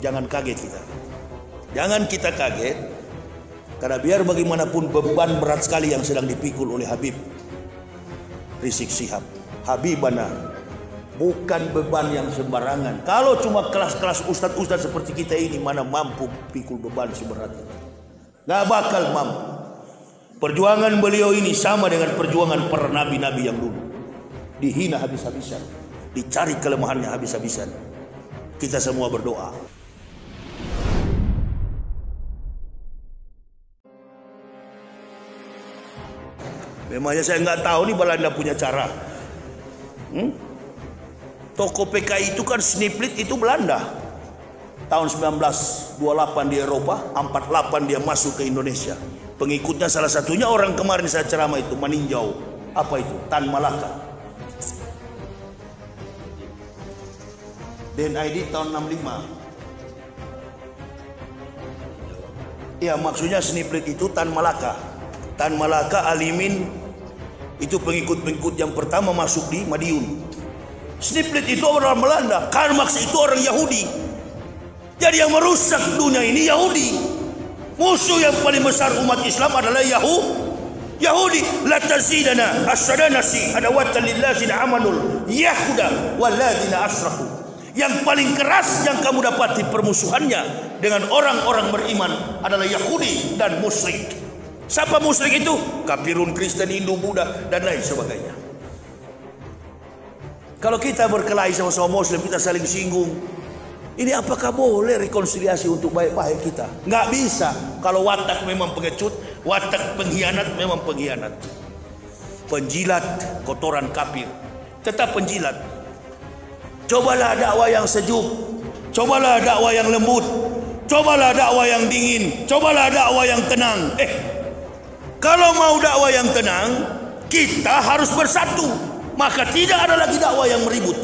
Jangan kaget kita. Jangan kita kaget, karena biar bagaimanapun beban berat sekali yang sedang dipikul oleh Habib Rizik Syihab. Habibana bukan beban yang sembarangan. Kalau cuma kelas-kelas ustadz-ustadz seperti kita ini, mana mampu pikul beban seberat itu? Gak bakal mampu. Perjuangan beliau ini sama dengan perjuangan para nabi-nabi yang dulu. Dihina habis-habisan, dicari kelemahannya habis-habisan. Kita semua berdoa. Memangnya saya nggak tahu nih Belanda punya cara. Toko PKI itu kan Sniplit itu Belanda. Tahun 1928 di Eropa, 48 dia masuk ke Indonesia. Pengikutnya salah satunya orang kemarin saya ceramah itu, meninjau. Apa itu? Tan Malaka. DNID tahun 65. Ya, maksudnya Sniplit itu Tan Malaka. Tan Malaka Alimin itu pengikut-pengikut yang pertama masuk di Madiun. Sniplit itu orang Belanda, Karl Marx itu orang Yahudi. Jadi yang merusak dunia ini Yahudi. Musuh yang paling besar umat Islam adalah Yahudi. La tazidana as-sadanasi adawatan lillazina amanul yahuda walladzina asyraku. Yang paling keras yang kamu dapati permusuhannya dengan orang-orang beriman adalah Yahudi dan musyrik. Siapa musyrik itu? Kafirun, Kristen, Hindu, Buddha dan lain sebagainya. Kalau kita berkelahi sama-sama Muslim, kita saling singgung, ini apakah boleh rekonsiliasi untuk baik-baik kita? Nggak bisa. Kalau watak memang pengecut, watak pengkhianat memang pengkhianat. Penjilat, kotoran kafir, tetap penjilat. Cobalah dakwah yang sejuk, cobalah dakwah yang lembut, cobalah dakwah yang dingin, cobalah dakwah yang tenang. Kalau mau dakwah yang tenang, kita harus bersatu. Maka tidak ada lagi dakwah yang meribut.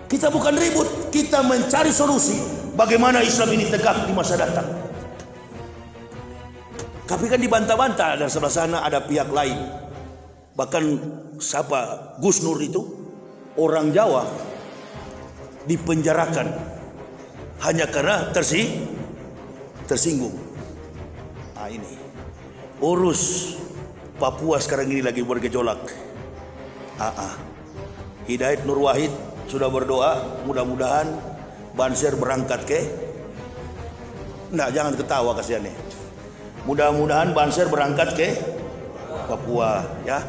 Kita bukan ribut, kita mencari solusi bagaimana Islam ini tegak di masa datang. Tapi kan dibantah-bantah, dan sebelah sana ada pihak lain. Bahkan siapa Gus Nur itu orang Jawa dipenjarakan hanya karena tersinggung. Nah, ini urus Papua sekarang ini lagi bergejolak. Hidayat Nur Wahid sudah berdoa, mudah-mudahan Banser berangkat jangan ketawa kasihan nih. Mudah-mudahan Banser berangkat ke Papua ya.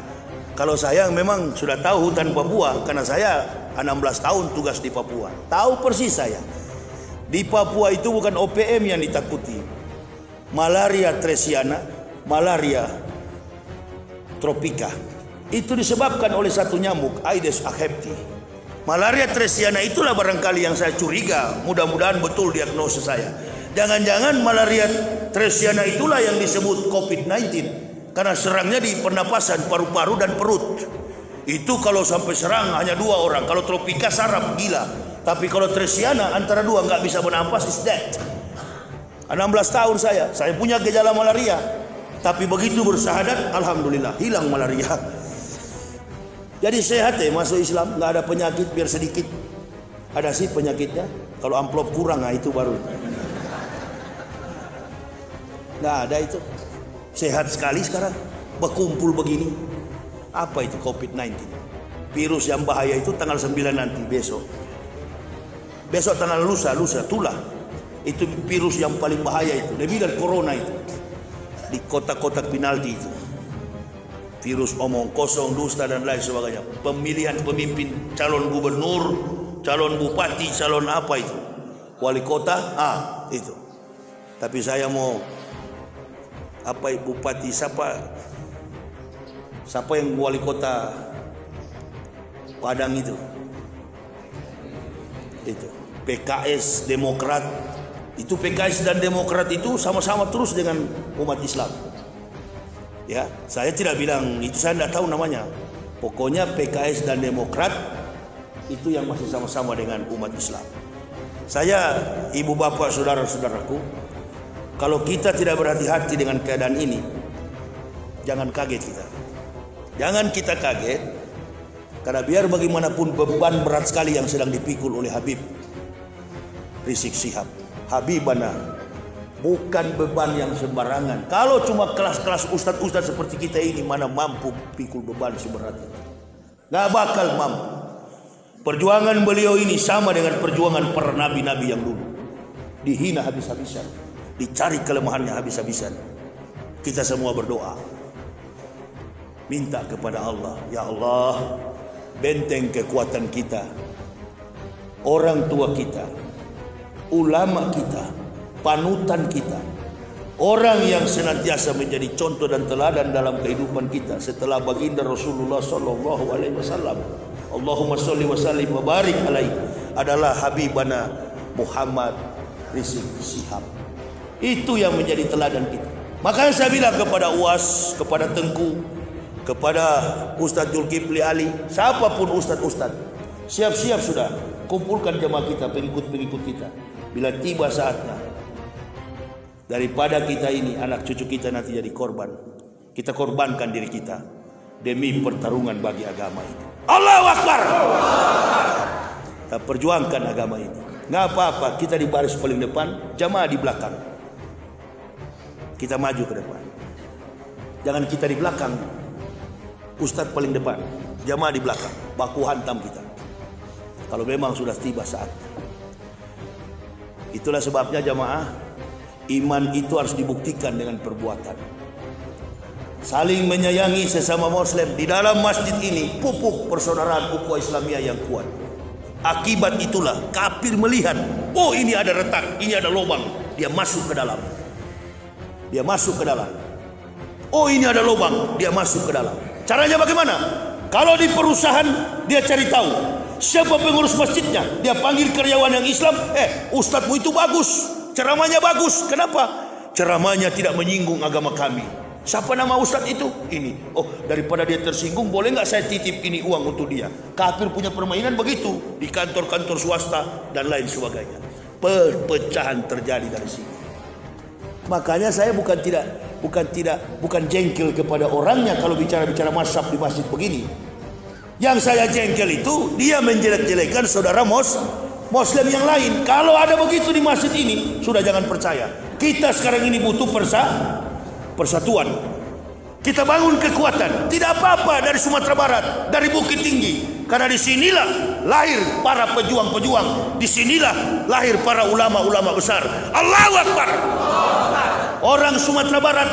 Kalau saya memang sudah tahu hutan Papua karena saya 16 tahun tugas di Papua. Tahu persis saya. Di Papua itu bukan OPM yang ditakuti. Malaria Tresiana, malaria tropika. Itu disebabkan oleh satu nyamuk, Aedes aegypti. Malaria Tresiana itulah barangkali yang saya curiga. Mudah-mudahan betul diagnosis saya. Jangan-jangan malaria Tresiana itulah yang disebut COVID-19 karena serangnya di pernapasan, paru-paru dan perut. Itu kalau sampai serang hanya 2 orang. Kalau tropika sarap gila. Tapi kalau Tresiana antara 2 nggak bisa bernapas, is dead. 16 tahun saya punya gejala malaria. Tapi begitu bersahadat, alhamdulillah hilang malaria. Jadi sehat masuk Islam, nggak ada penyakit biar sedikit. Ada sih penyakitnya. Kalau amplop kurang, itu baru. Nggak ada itu. Sehat sekali sekarang. Berkumpul begini. Apa itu COVID-19? Virus yang bahaya itu tanggal 9 nanti, besok. Besok tanggal lusa tulah. Itu virus yang paling bahaya itu. Lebih dari corona itu. Di kotak-kotak penalti itu. Virus omong kosong, dusta dan lain sebagainya. Pemilihan pemimpin, calon gubernur, calon bupati, calon apa itu, wali kota, itu. Tapi saya mau bupati siapa yang wali kota Padang itu PKS Demokrat. Itu PKS dan Demokrat itu sama-sama terus dengan umat Islam. Ya, saya tidak bilang itu, saya tidak tahu namanya. Pokoknya PKS dan Demokrat itu yang masih sama-sama dengan umat Islam. Saya, ibu bapak, saudara-saudaraku, kalau kita tidak berhati-hati dengan keadaan ini, jangan kaget kita. Jangan kita kaget, karena biar bagaimanapun beban berat sekali yang sedang dipikul oleh Habib Rizik Syihab. Habibana, bukan beban yang sembarangan. Kalau cuma kelas-kelas ustadz-ustadz seperti kita ini, mana mampu pikul beban seberat itu? Gak bakal mampu. Perjuangan beliau ini sama dengan perjuangan para nabi-nabi yang dulu. Dihina habis-habisan, dicari kelemahannya habis-habisan. Kita semua berdoa, minta kepada Allah, ya Allah, benteng kekuatan kita, orang tua kita, ulama kita, panutan kita, orang yang senantiasa menjadi contoh dan teladan dalam kehidupan kita setelah baginda Rasulullah sallallahu alaihi wasallam. Allahumma sholli wa sallim wa barik alaihi, adalah Habibana Muhammad Rizik Syihab. Itu yang menjadi teladan kita. Makanya saya bilang kepada UAS, kepada Tengku, kepada Ustadz Zulkifli Ali, siapapun ustadz-ustadz, siap-siap sudah, kumpulkan jemaah kita, pengikut-pengikut kita. Bila tiba saatnya, daripada kita ini, anak cucu kita nanti jadi korban, kita korbankan diri kita demi pertarungan bagi agama ini. Allahu Akbar. Kita perjuangkan agama ini. Nggak apa-apa, kita di baris paling depan, jamaah di belakang. Kita maju ke depan. Jangan kita di belakang, ustadz paling depan, jamaah di belakang, baku hantam kita. Kalau memang sudah tiba saatnya. Itulah sebabnya jamaah, iman itu harus dibuktikan dengan perbuatan. Saling menyayangi sesama muslim. Di dalam masjid ini pupuk persaudaraan ukhuwah Islamiyah yang kuat. Akibat itulah kafir melihat, oh ini ada retak, ini ada lubang, dia masuk ke dalam. Dia masuk ke dalam. Oh ini ada lubang, dia masuk ke dalam. Caranya bagaimana? Kalau di perusahaan dia cari tahu siapa pengurus masjidnya, dia panggil karyawan yang Islam, ustadzmu itu bagus, ceramahnya bagus. Kenapa? Ceramahnya tidak menyinggung agama kami. Siapa nama ustadz itu? Ini. Oh, daripada dia tersinggung, boleh nggak saya titip ini uang untuk dia? Kafir punya permainan begitu di kantor-kantor swasta dan lain sebagainya. Perpecahan terjadi dari sini. Makanya saya bukan jengkel kepada orangnya kalau bicara-bicara mazhab di masjid begini. Yang saya jengkel itu dia menjelek-jelekan saudara muslim yang lain. Kalau ada begitu di masjid ini, sudah jangan percaya. Kita sekarang ini butuh persatuan. Kita bangun kekuatan. Tidak apa-apa dari Sumatera Barat, dari Bukit Tinggi. Karena disinilah lahir para pejuang-pejuang. Disinilah lahir para ulama-ulama besar. Allahu Akbar. Orang Sumatera Barat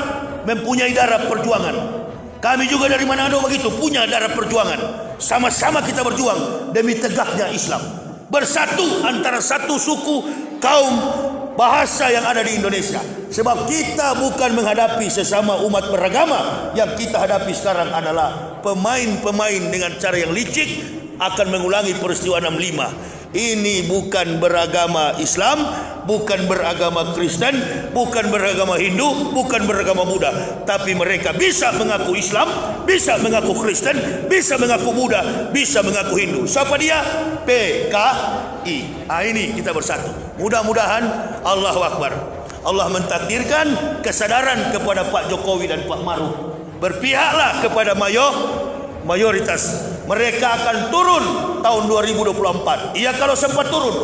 mempunyai darah perjuangan. Kami juga dari Manado begitu, punya darah perjuangan. Sama-sama kita berjuang demi tegaknya Islam. Bersatu antara satu suku, kaum, bahasa yang ada di Indonesia. Sebab kita bukan menghadapi sesama umat beragama. Yang kita hadapi sekarang adalah pemain-pemain dengan cara yang licik akan mengulangi peristiwa 65. Ini bukan beragama Islam, bukan beragama Kristen, bukan beragama Hindu, bukan beragama Buddha. Tapi mereka bisa mengaku Islam, bisa mengaku Kristen, bisa mengaku Buddha, bisa mengaku Hindu. Siapa dia? PKI. Ini kita bersatu. Mudah-mudahan Allahu Akbar, Allah mentakdirkan kesadaran kepada Pak Jokowi dan Pak Maruf. Berpihaklah kepada mayoritas. Mereka akan turun tahun 2024. Iya, kalau sempat turun.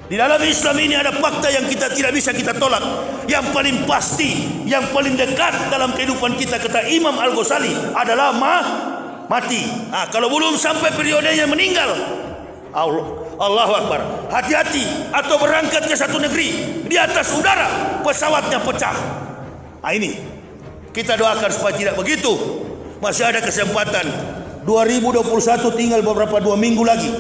Di dalam Islam ini ada fakta yang kita tidak bisa kita tolak. Yang paling pasti, yang paling dekat dalam kehidupan kita, kata Imam Al-Ghazali, adalah mati. Kalau belum sampai periodenya meninggal, Allahu Akbar, hati-hati. Atau berangkat ke satu negeri, di atas udara pesawatnya pecah. Ini kita doakan supaya tidak begitu. Masih ada kesempatan. 2021 tinggal beberapa 2 minggu lagi.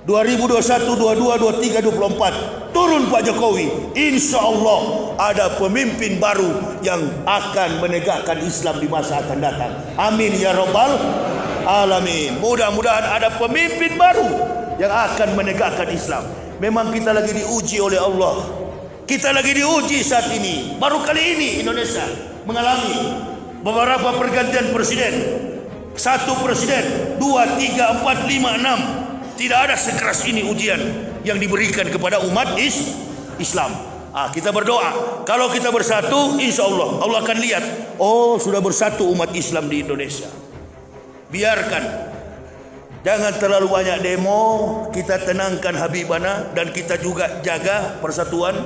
2021, 22, 23, 24 turun Pak Jokowi. Insya Allah ada pemimpin baru yang akan menegakkan Islam di masa akan datang. Amin ya Rabbal Alamin. Mudah-mudahan ada pemimpin baru yang akan menegakkan Islam. Memang kita lagi diuji oleh Allah. Kita lagi diuji saat ini. Baru kali ini Indonesia mengalami beberapa pergantian presiden. 1 presiden, 2, 3, 4, 5, 6. Tidak ada sekeras ini ujian yang diberikan kepada umat Islam. Kita berdoa, kalau kita bersatu, insya Allah Allah akan lihat, oh sudah bersatu umat Islam di Indonesia. Biarkan Jangan terlalu banyak demo, kita tenangkan Habibana dan kita juga jaga persatuan.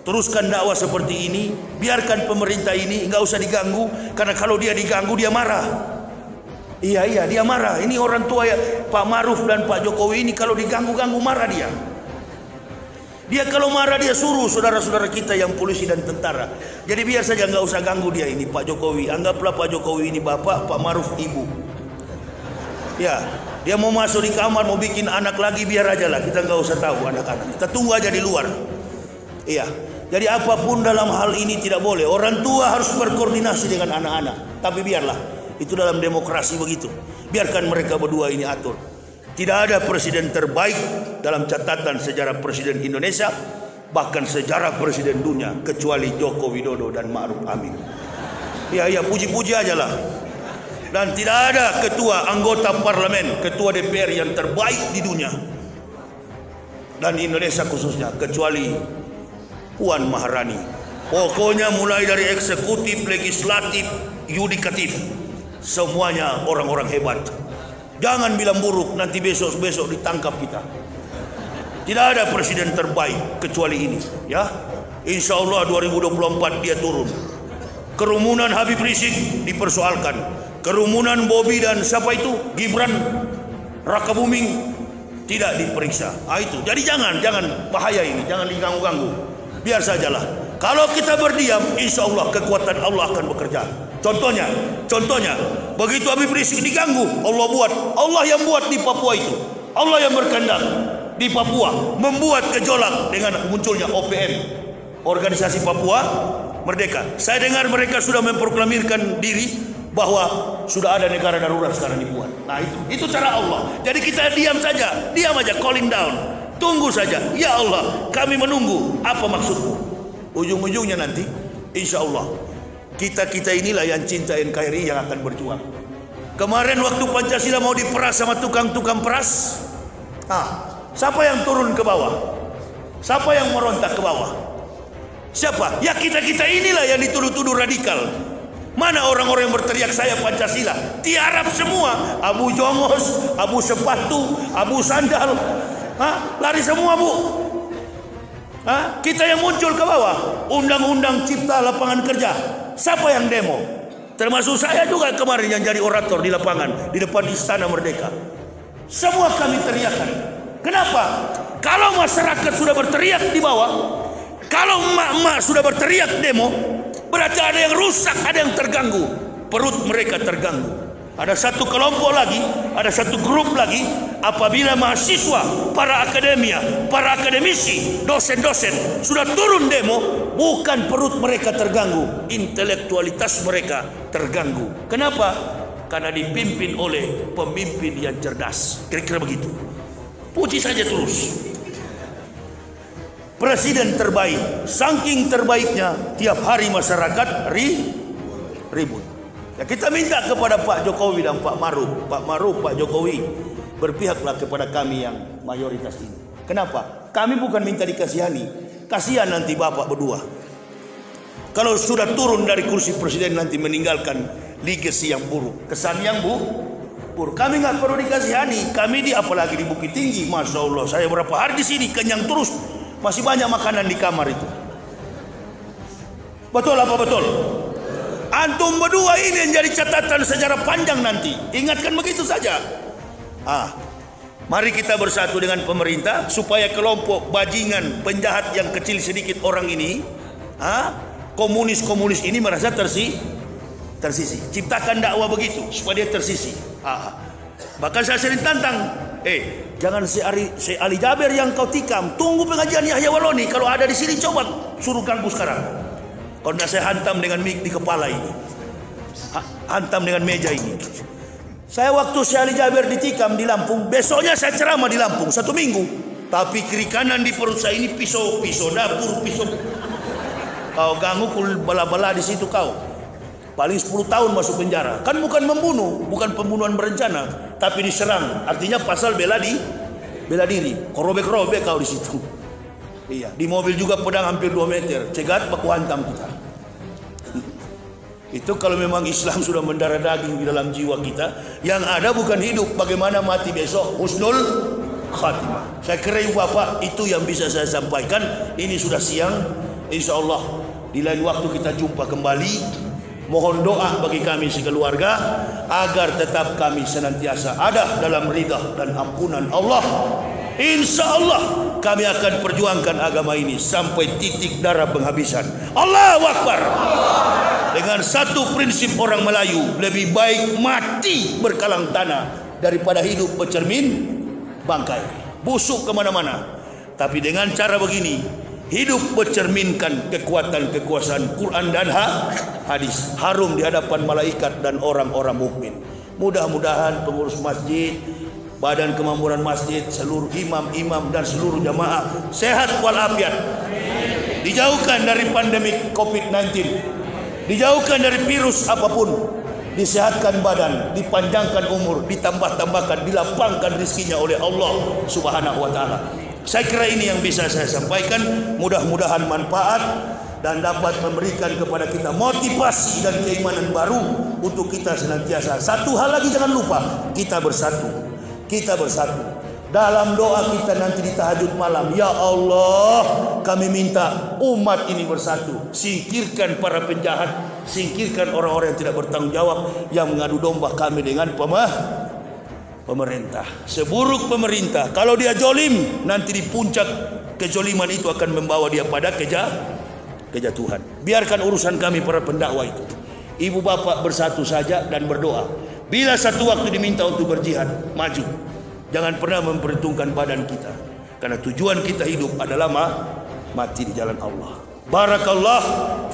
Teruskan dakwah seperti ini, biarkan pemerintah ini enggak usah diganggu, karena kalau dia diganggu dia marah. Iya dia marah. Ini orang tua ya Pak Maruf dan Pak Jokowi ini kalau diganggu-ganggu marah dia. Dia kalau marah dia suruh saudara-saudara kita yang polisi dan tentara. Jadi biar saja enggak usah ganggu dia ini Pak Jokowi. Anggaplah Pak Jokowi ini bapak, Pak Maruf ibu. Ya, dia mau masuk di kamar mau bikin anak lagi biar aja lah. Kita enggak usah tahu anak-anak. Kita tunggu aja di luar. Iya. Jadi apapun dalam hal ini tidak boleh. Orang tua harus berkoordinasi dengan anak-anak. Tapi biarlah. Itu dalam demokrasi begitu. Biarkan mereka berdua ini atur. Tidak ada presiden terbaik dalam catatan sejarah presiden Indonesia, bahkan sejarah presiden dunia, kecuali Joko Widodo dan Ma'ruf Amin. Ya puji-puji aja lah. Dan tidak ada ketua anggota parlemen, ketua DPR yang terbaik di dunia dan Indonesia khususnya, kecuali Puan Maharani. Pokoknya mulai dari eksekutif, legislatif, yudikatif, semuanya orang-orang hebat. Jangan bilang buruk, nanti besok ditangkap kita. Tidak ada presiden terbaik kecuali ini, ya. Insya Allah 2024 dia turun. Kerumunan Habib Rizik dipersoalkan. Kerumunan Bobi dan siapa itu Gibran Raka Buming tidak diperiksa. Itu. Jadi jangan bahaya ini, jangan diganggu-ganggu. Biar sajalah. Kalau kita berdiam, insya Allah kekuatan Allah akan bekerja. Contohnya, begitu Habib Rizik diganggu, Allah yang buat di Papua itu. Allah yang berkehendak di Papua membuat gejolak dengan munculnya OPM, Organisasi Papua Merdeka. Saya dengar mereka sudah memproklamirkan diri bahwa sudah ada negara darurat sekarang dibuat. Nah itu cara Allah. Jadi kita diam aja, calling down. Tunggu saja. Ya Allah, kami menunggu. Apa maksudmu? Ujung-ujungnya nanti, insya Allah kita inilah yang cinta NKRI yang akan berjuang. Kemarin waktu Pancasila mau diperas sama tukang-tukang peras, siapa yang turun ke bawah? Siapa yang merontak ke bawah? Siapa? Ya kita inilah yang dituduh-tuduh radikal. Mana orang-orang yang berteriak saya Pancasila? Tiarap semua. Abu Jongos, Abu Sepatu, Abu Sandal, lari semua bu. Kita yang muncul ke bawah. Undang-undang Cipta Lapangan Kerja. Siapa yang demo? Termasuk saya juga kemarin yang jadi orator di lapangan di depan Istana Merdeka. Semua kami teriakan. Kenapa? Kalau masyarakat sudah berteriak di bawah, kalau emak-emak sudah berteriak demo, berarti ada yang rusak, ada yang terganggu. Perut mereka terganggu. Ada satu kelompok lagi, ada satu grup lagi. Apabila mahasiswa, para akademisi, dosen-dosen sudah turun demo, bukan perut mereka terganggu, intelektualitas mereka terganggu. Kenapa? Karena dipimpin oleh pemimpin yang cerdas. Kira-kira begitu. Puji saja terus. Presiden terbaik, saking terbaiknya tiap hari masyarakat ribut. Ya, kita minta kepada Pak Jokowi dan Pak Maruf, Pak Jokowi, berpihaklah kepada kami yang mayoritas ini. Kenapa? Kami bukan minta dikasihani, kasihan nanti Bapak berdua. Kalau sudah turun dari kursi presiden nanti meninggalkan legacy yang buruk, kesan yang buruk. Kami nggak perlu dikasihani, kami apalagi di Bukit Tinggi, masya Allah, saya berapa hari di sini kenyang terus, masih banyak makanan di kamar itu. Betul apa betul? Antum berdua ini yang jadi catatan sejarah panjang nanti. Ingatkan begitu saja. Mari kita bersatu dengan pemerintah supaya kelompok bajingan penjahat yang kecil sedikit orang ini, komunis ini merasa tersisi. Ciptakan dakwah begitu supaya dia tersisi. Bahkan saya sering tantang, jangan si Ali Jaber yang kau tikam, tunggu pengajian Yahya Waloni. Kalau ada di sini coba suruh ganggu sekarang. Karena saya hantam dengan mic di kepala ini, hantam dengan meja ini. Saya waktu Ali Jaber ditikam di Lampung, besoknya saya ceramah di Lampung 1 minggu. Tapi kiri kanan di perut saya ini pisau dapur, pisau. Kau ganggu bala-bala di situ kau. Paling 10 tahun masuk penjara. Kan bukan membunuh, bukan pembunuhan berencana, tapi diserang. Artinya pasal bela diri. Kau robek-robek kau di situ. Iya, di mobil juga pedang hampir 2 meter. Cegat baku hantam kita. Itu kalau memang Islam sudah mendarah daging di dalam jiwa kita. Yang ada bukan hidup, bagaimana mati besok, husnul khatimah. Saya kira Ibu Bapak itu yang bisa saya sampaikan. Ini sudah siang, insya Allah di lain waktu kita jumpa kembali. Mohon doa bagi kami sekeluarga agar tetap kami senantiasa ada dalam ridha dan ampunan Allah. Insya Allah kami akan perjuangkan agama ini sampai titik darah penghabisan. Allahu Akbar. Dengan satu prinsip orang Melayu, lebih baik mati berkalang tanah daripada hidup bercermin bangkai, busuk kemana-mana. Tapi dengan cara begini, hidup bercerminkan kekuatan kekuasaan Quran dan hadis, harum di hadapan malaikat dan orang-orang mukmin. Mudah-mudahan pengurus masjid, badan kemakmuran masjid, seluruh imam-imam dan seluruh jamaah sehat walafiat, dijauhkan dari pandemi COVID-19, dijauhkan dari virus apapun, disehatkan badan, dipanjangkan umur, ditambah-tambahkan, dilapangkan rizkinya oleh Allah Subhanahu wa taala. Saya kira ini yang bisa saya sampaikan. Mudah-mudahan manfaat dan dapat memberikan kepada kita motivasi dan keimanan baru untuk kita senantiasa. Satu hal lagi jangan lupa, kita bersatu. Kita bersatu. Dalam doa kita nanti di tahajud malam, ya Allah, kami minta umat ini bersatu. Singkirkan para penjahat, singkirkan orang-orang yang tidak bertanggung jawab, yang mengadu domba kami dengan pemerintah. Seburuk pemerintah, kalau dia jolim, nanti di puncak kejoliman itu akan membawa dia pada kejatuhan. Biarkan urusan kami para pendakwah itu. Ibu bapak bersatu saja dan berdoa. Bila satu waktu diminta untuk berjihad, maju. Jangan pernah memperhitungkan badan kita, karena tujuan kita hidup adalah mati di jalan Allah. Barakallah.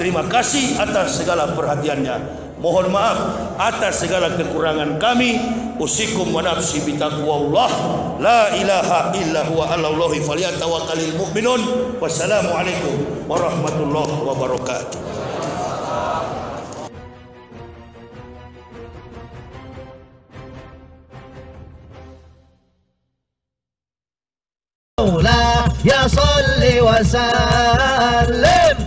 Terima kasih atas segala perhatiannya. Mohon maaf atas segala kekurangan kami. Usikum wa nafsi bitaqwallah. La ilaha illa huwa 'alallahi falyatawakkalul mu'minun. Wassalamualaikum warahmatullahi wabarakatuh. يا صل وسلم